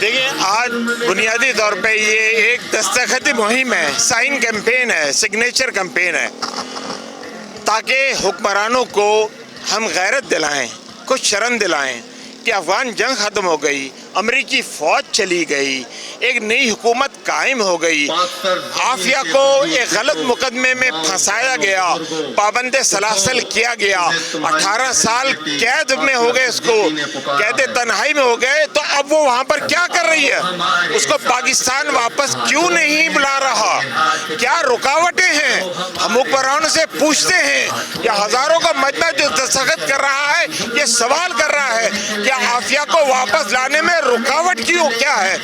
دیکھیں آج بنیادی طور پہ یہ ایک دستخطی مہم ہے، سائن کیمپین ہے، سگنیچر کیمپین ہے، تاکہ حکمرانوں کو ہم غیرت دلائیں، کچھ شرم دلائیں کہ افغان جنگ ختم ہو گئی، امریکی فوج چلی گئی، ایک نئی حکومت قائم ہو گئی، عافیہ کو ایک غلط مقدمے میں پھنسایا گیا، پابند سلاسل کیا گیا، 18 سال قید میں ہو گئے، اس کو قید تنہائی میں ہو گئے، تو اب وہ وہاں پر کیا کر رہی ہے؟ اس کو پاکستان واپس کیوں نہیں بلا رہا؟ کیا رکاوٹیں ہیں؟ ہم حکمرانوں سے پوچھتے ہیں، یا ہزاروں کا مجمع جو دستخط کر رہا ہے یہ سوال کر رہا ہے کہ عافیہ کو واپس لانے میں رکاوٹ کیا ہے؟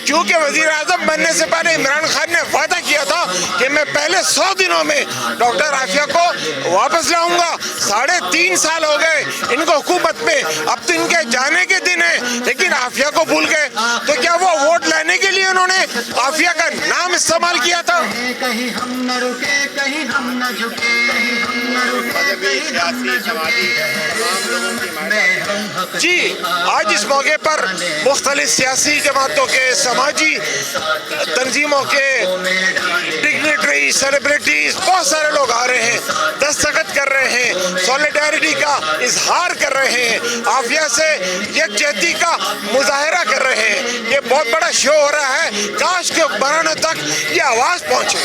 کیونکہ وزیر اعظم بننے سے پہلے عمران خان نے وعدہ کیا تھا کہ میں پہلے 100 دنوں میں ڈاکٹر عافیہ کو واپس لاؤں گا۔ 3.5 سال ہو گئے ان کو حکومت میں، اب تو ان کے جانے کے دن ہیں، لیکن عافیہ کو بھول گئے۔ تو کیا وہ ووٹ لینے کے لیے انہوں نے عافیہ کا نام استعمال کیا تھا؟ کہیں ہم نہ رکے، کہیں ہم نہ جھکے، جی، آج اس موقع پر مختلف سیاسی جماعتوں کے، سماجی تنظیموں کے ڈگنیٹری، سیلیبریٹیز، بہت سارے لوگ آ رہے ہیں، دستخط کر رہے ہیں، سولیڈیرٹی کا اظہار کر رہے ہیں، عافیہ سے یکجہتی کا مظاہرہ کر رہے ہیں۔ یہ بہت بڑا شو ہو رہا ہے، کاش کہ حکمرانوں تک یہ آواز پہنچے۔